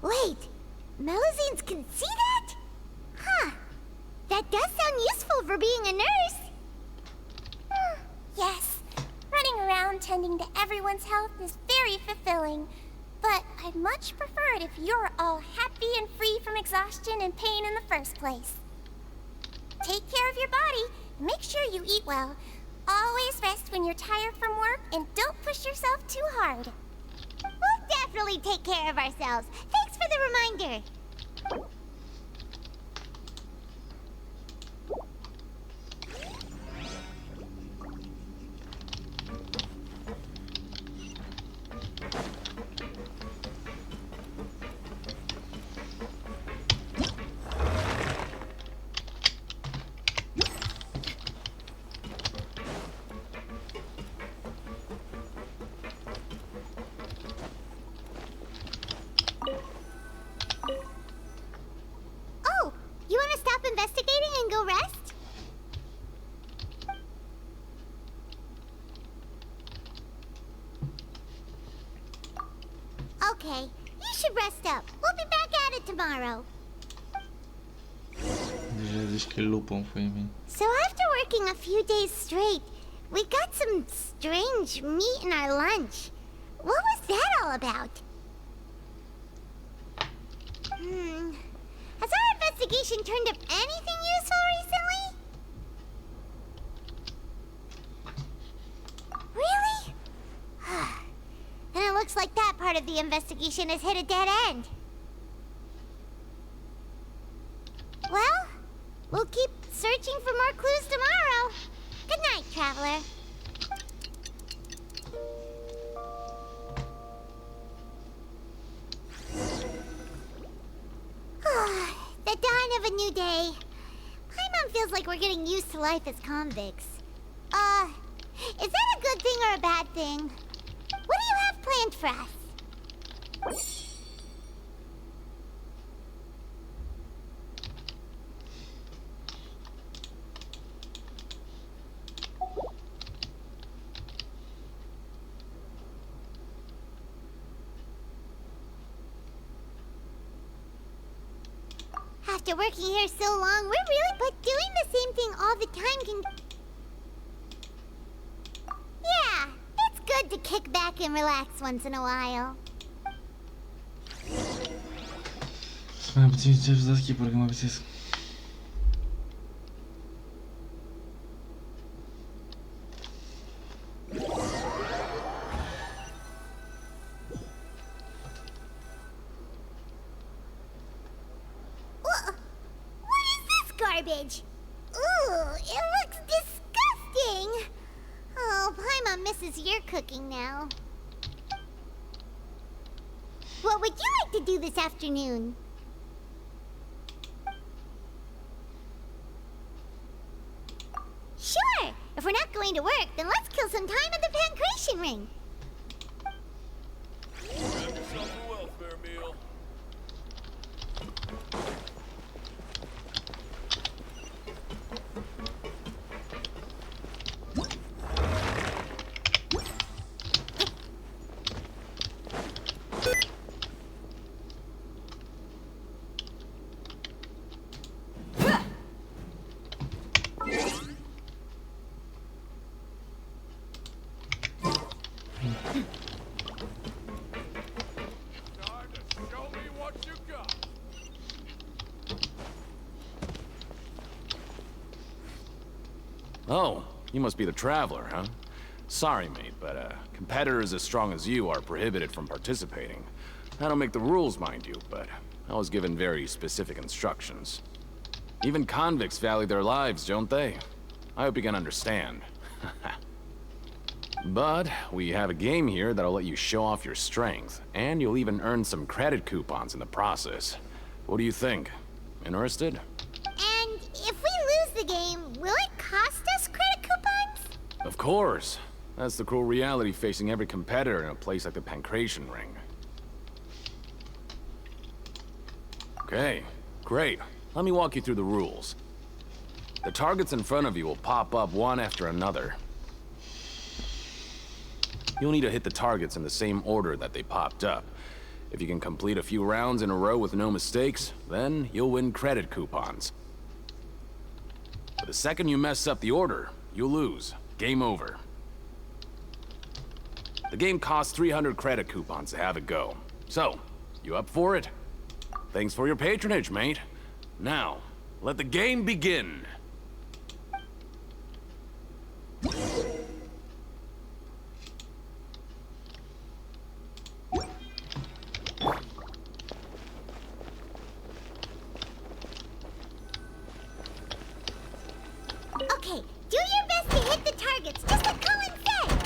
Wait, Melusines can see that? Huh. That does sound useful for being a nurse. Yes, running around tending to everyone's health is very fulfilling. But I'd much prefer it if you're all happy and free from exhaustion and pain in the first place. Take care of your body, and make sure you eat well. Always rest when you're tired from work, and don't push yourself too hard. We'll definitely take care of ourselves. Thanks for the reminder. go rest? Okay, you should rest up. We'll be back at it tomorrow. Deja zici că lupă foi mine. So after working a few days straight, we got some strange meat in our lunch. What was that all about? Has our investigation turned up anything useful recently? Really? Then it looks like that part of the investigation has hit a dead end. Well, we'll keep searching for more clues tomorrow. Good night, Traveler. The dawn of a new day. Paimon feels like we're getting used to life as convicts. Is that a good thing or a bad thing? What do you have planned for us? After working here so long, we're really... But doing the same thing all the time can... Yeah, it's good to kick back and relax once in a while. Să mai puțin ce să skip-uri că mă obsesc. Garbage. Ooh, it looks disgusting. Oh, Paimon misses your cooking now. What would you like to do this afternoon? Sure. If we're not going to work, then let's kill some time at the Pancration Ring. Grab yourself a welfare meal. Oh, you must be the Traveler, huh? Sorry, mate, but competitors as strong as you are prohibited from participating. I don't make the rules, mind you, but I was given very specific instructions. Even convicts value their lives, don't they? I hope you can understand. But we have a game here that'll let you show off your strength, and you'll even earn some credit coupons in the process. What do you think? Interested? And if we lose the game, will it cost us credit coupons? Of course. That's the cruel reality facing every competitor in a place like the Pancration Ring. Okay, great. Let me walk you through the rules. The targets in front of you will pop up one after another. You'll need to hit the targets in the same order that they popped up. If you can complete a few rounds in a row with no mistakes, then you'll win credit coupons. But the second you mess up the order, you'll lose. Game over. The game costs 300 credit coupons to have it go. So, you up for it? Thanks for your patronage, mate. Now, let the game begin. Okay, do your best to hit the targets, just like Colin said.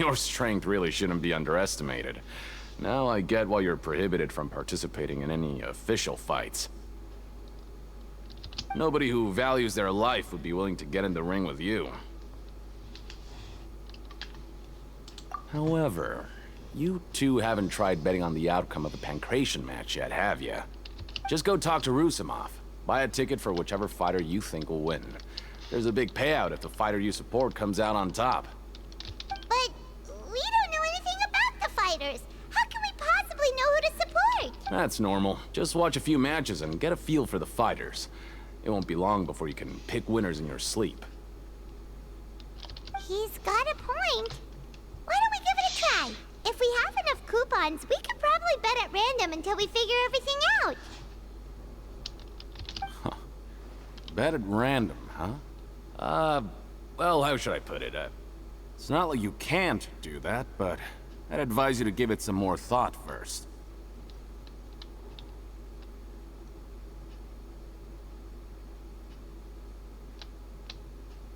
Your strength really shouldn't be underestimated. Now I get why you're prohibited from participating in any official fights. Nobody who values their life would be willing to get in the ring with you. However, you two haven't tried betting on the outcome of the Pancration match yet, have you? Just go talk to Rusimov. Buy a ticket for whichever fighter you think will win. There's a big payout if the fighter you support comes out on top. But we don't know anything about the fighters. How can we possibly know who to support? That's normal. Just watch a few matches and get a feel for the fighters. It won't be long before you can pick winners in your sleep. He's got a point. Why don't we give it a try? If we have enough coupons, we could probably bet at random until we figure everything out. Bet at random, huh? Well, how should I put it? It's not like you can't do that, but I'd advise you to give it some more thought first.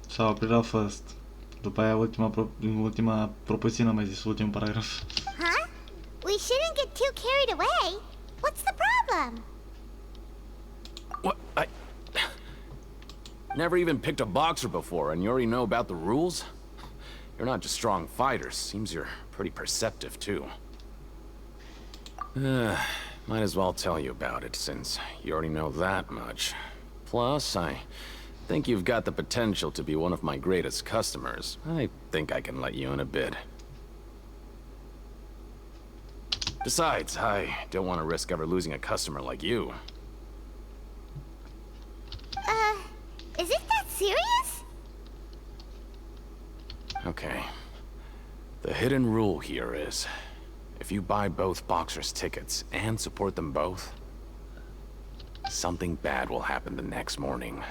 S-a oprit la first. După aia ultima propoziție, n-am mai zis, ultimul paragraf. Huh? We shouldn't get too carried away. What's the problem? What? I never even picked a boxer before, and you already know about the rules? You're not just strong fighters. Seems you're pretty perceptive, too. Might as well tell you about it, since you already know that much. Plus, I think you've got the potential to be one of my greatest customers. I think I can let you in a bid. Besides, I don't want to risk ever losing a customer like you. Is it that serious? Okay. The hidden rule here is, if you buy both boxers' tickets and support them both, something bad will happen the next morning.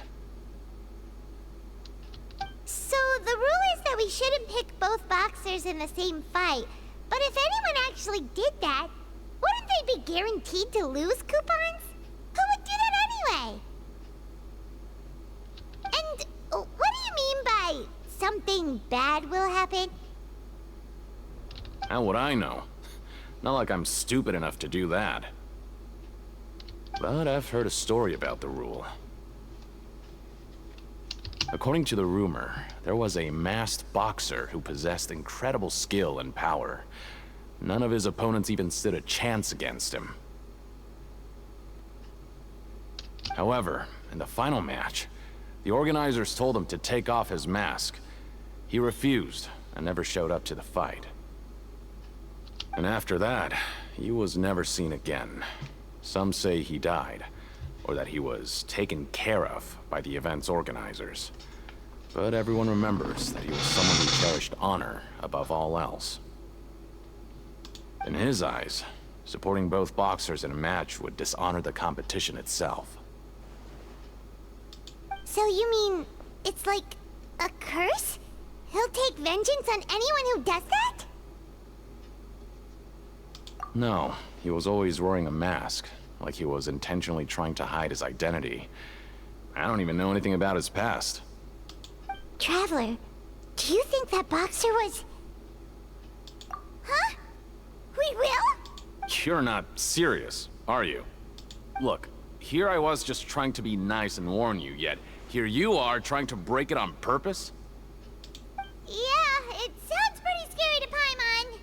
So the rule is that we shouldn't pick both boxers in the same fight. But if anyone actually did that, wouldn't they be guaranteed to lose coupons? Who would do that anyway? And what do you mean by something bad will happen? How would I know? Not like I'm stupid enough to do that. But I've heard a story about the rule. According to the rumor, there was a masked boxer who possessed incredible skill and power. None of his opponents even stood a chance against him. However, in the final match, the organizers told him to take off his mask. He refused and never showed up to the fight. And after that, he was never seen again. Some say he died, or that he was taken care of by the event's organizers. But everyone remembers that he was someone who cherished honor above all else. In his eyes, supporting both boxers in a match would dishonor the competition itself. So you mean it's like a curse? He'll take vengeance on anyone who does that? No, he was always wearing a mask, like he was intentionally trying to hide his identity. I don't even know anything about his past. Traveler, do you think that boxer was... Huh? We will? You're not serious, are you? Look, here I was just trying to be nice and warn you, yet here you are trying to break it on purpose? Yeah, it sounds pretty scary to Paimon.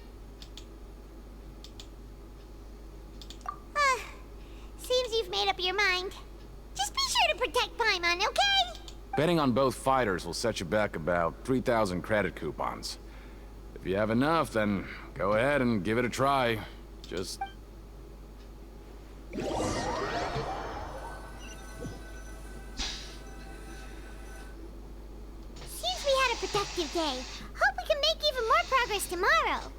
Seems you've made up your mind. Just be sure to protect Paimon, okay? Betting on both fighters will set you back about 3,000 credit coupons. If you have enough, then go ahead and give it a try. Just... Seems we had a productive day. Hope we can make even more progress tomorrow.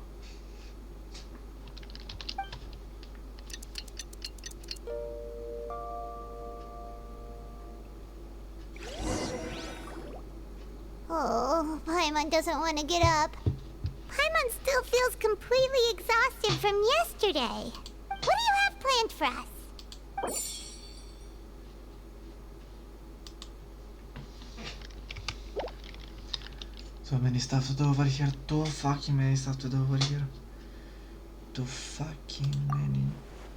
Oh, Paimon doesn't want to get up. Paimon still feels completely exhausted from yesterday. What do you have planned for us? So many stuff to do over here. Too fucking many stuff to do over here. Too fucking many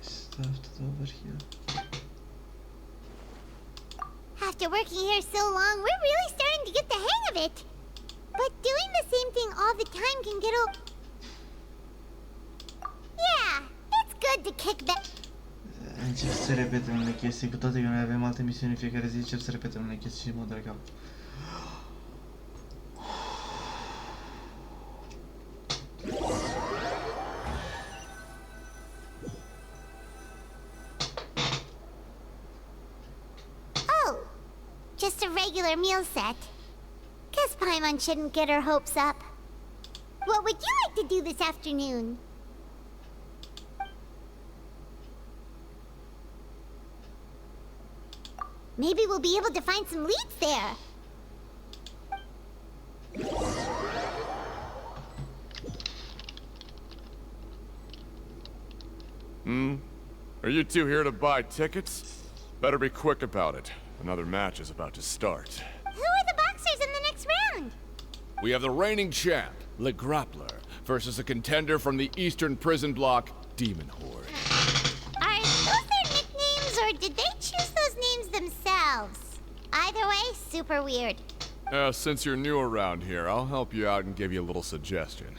stuff to do over here. After working here so long, we're really starting to get the hang of it. But doing the same thing all the time can get old. Yeah, it's good to kick back. Încep să repete unele chestii, cu toate că noi avem alte misiuni în fiecare zi, încep să repete unele chestii și mă doare capul. Oh, just a regular meal set. Guess Paimon shouldn't get her hopes up. What would you like to do this afternoon? Maybe we'll be able to find some leads there. Are you two here to buy tickets? Better be quick about it. Another match is about to start. Who are the boxers in the next round? We have the reigning champ, Le Grappler, versus a contender from the Eastern Prison Block, Demon Horde. Are those their nicknames, or did they choose those names themselves? Either way, super weird. Since you're new around here, I'll help you out and give you a little suggestion.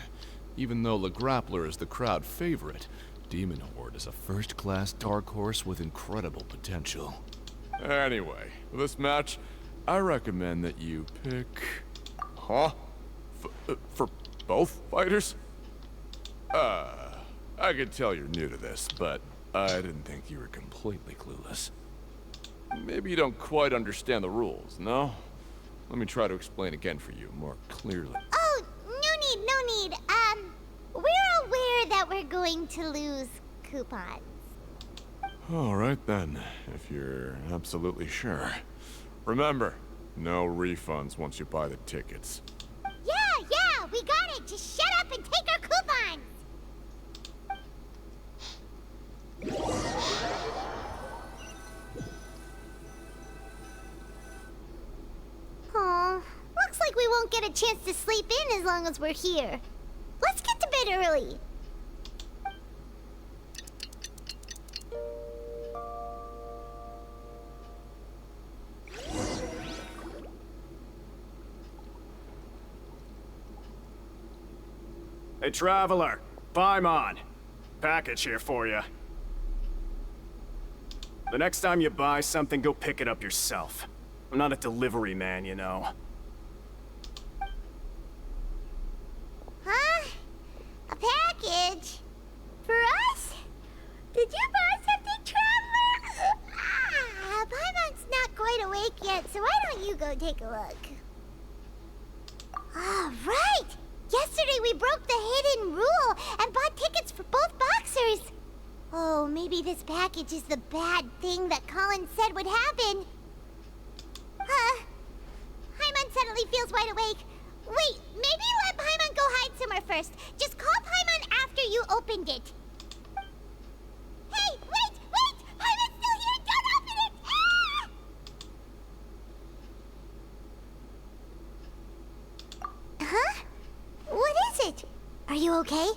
Even though Le Grappler is the crowd favorite, Demon Horde is a first-class dark horse with incredible potential. Anyway, for this match, I recommend that you pick... Huh? For both fighters? I could tell you're new to this, but I didn't think you were completely clueless. Maybe you don't quite understand the rules, no? Let me try to explain again for you more clearly. Oh, no need. We're aware that we're going to lose coupons. All right then, if you're absolutely sure. Remember, no refunds once you buy the tickets. Yeah, we got it. Just shut up and take our coupons. Aw, looks like we won't get a chance to sleep in as long as we're here. Let's get to bed early. Hey, traveler, Paimon. Package here for you. The next time you buy something, go pick it up yourself. I'm not a delivery man, you know. Huh? A package? For us? Did you buy something, traveler? Paimon's not quite awake yet, so why don't you go take a look? Right! Yesterday we broke the hidden rule and bought tickets for both boxers. Oh, maybe this package is the bad thing that Colin said would happen. Paimon suddenly feels wide awake. Wait, maybe let Paimon go hide somewhere first. Just call Paimon after you opened it. Hey, wait! Paimon's still here! Don't open it! Ah! Huh? What is it? Are you okay?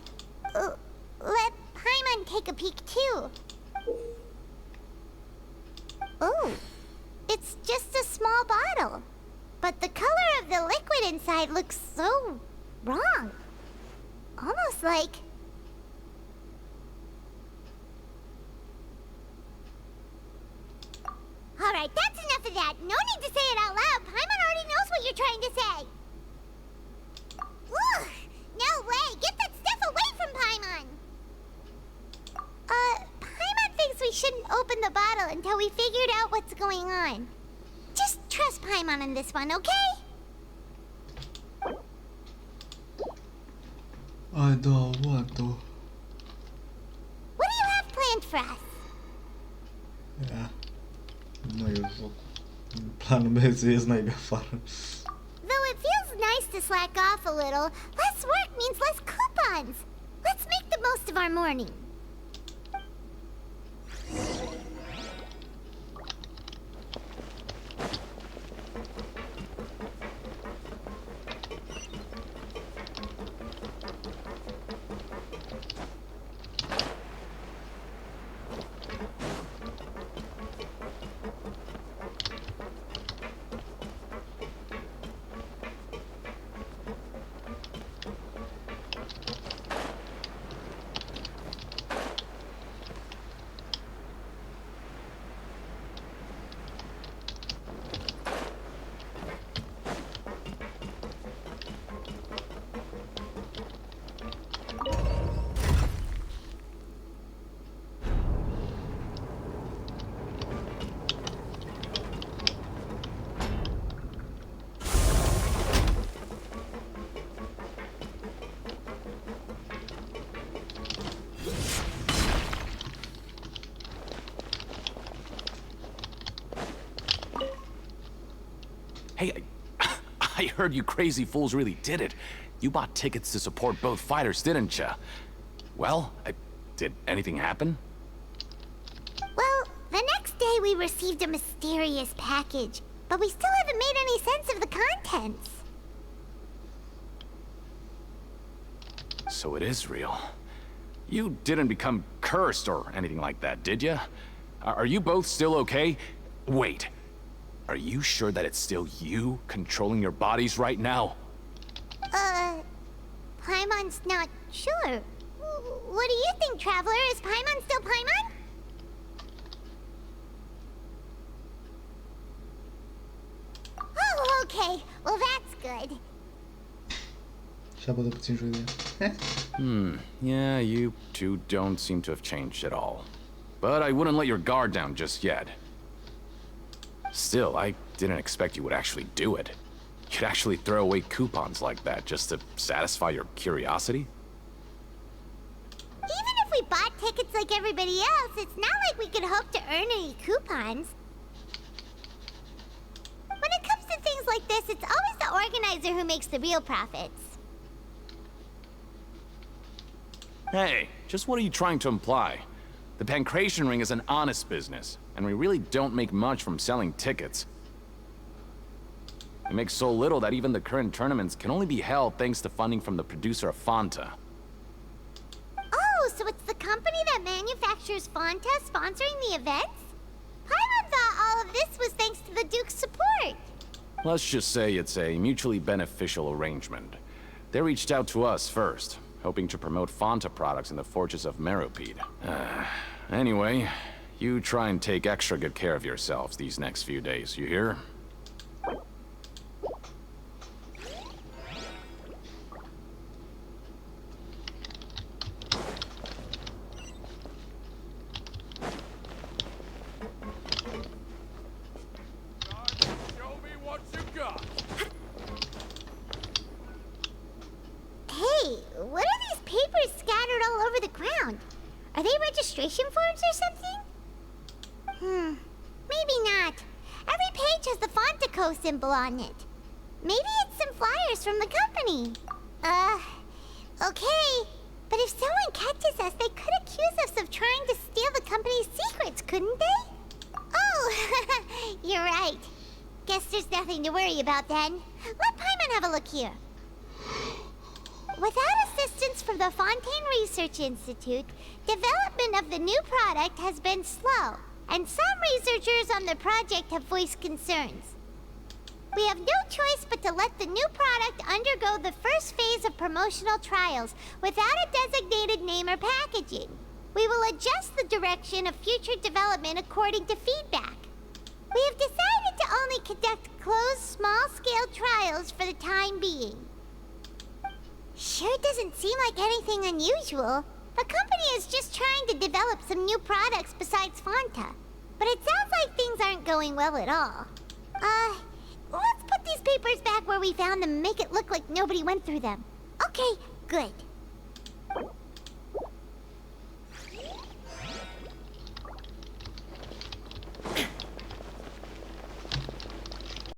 Let Paimon take a peek too. Oh, it's just a small bottle. But the color of the liquid inside looks so wrong. Almost like... Alright, that's enough of that. No need to say it out loud. Paimon already knows what you're trying to say. Ugh, no way! Get that stuff away from Paimon! Paimon thinks we shouldn't open the bottle until we figured out what's going on. Just trust Paimon on this one, okay? I don't want to. What do you have planned for us? Yeah. Nu e joc. Planul meu să ies naibii afară. Though it feels nice to slack off a little, less work means less coupons. Let's make the most of our morning. Hey, I heard you crazy fools really did it. You bought tickets to support both fighters, didn't ya? Well, did anything happen? Well, the next day we received a mysterious package, but we still haven't made any sense of the contents. So it is real. You didn't become cursed or anything like that, did ya? Are you both still okay? Wait. Are you sure that it's still you controlling your bodies right now? Paimon's not sure. What do you think, Traveler? Is Paimon still Paimon? Oh, okay. Well, that's good. Și-a bătut puțin joc de ea. Yeah, you two don't seem to have changed at all. But I wouldn't let your guard down just yet. Still, I didn't expect you would actually do it. You'd actually throw away coupons like that just to satisfy your curiosity? Even if we bought tickets like everybody else, it's not like we could hope to earn any coupons. When it comes to things like this, it's always the organizer who makes the real profits. Hey, just what are you trying to imply? The Pancration Ring is an honest business, and we really don't make much from selling tickets. We make so little that even the current tournaments can only be held thanks to funding from the producer of Fonta. Oh, so it's the company that manufactures Fonta sponsoring the events? Paimon thought all of this was thanks to the Duke's support. Let's just say it's a mutually beneficial arrangement. They reached out to us first, hoping to promote Fonta products in the Fortress of Meropide. Anyway, you try and take extra good care of yourselves these next few days, you hear? Hey, what are these papers scattered all over the ground? Are they registration forms or something? Maybe not. Every page has the Fontaco symbol on it. Maybe it's some flyers from the company. Okay. But if someone catches us, they could accuse us of trying to steal the company's secrets, couldn't they? Oh, you're right. Guess there's nothing to worry about then. Let Paimon have a look here. Without assistance from the Fontain Research Institute, development of the new product has been slow, and some researchers on the project have voiced concerns. We have no choice but to let the new product undergo the first phase of promotional trials without a designated name or packaging. We will adjust the direction of future development according to feedback. We have decided to only conduct closed, small-scale trials for the time being. Sure doesn't seem like anything unusual. The company is just trying to develop some new products besides Fonta. But it sounds like things aren't going well at all. Let's put these papers back where we found them and make it look like nobody went through them. Okay, good.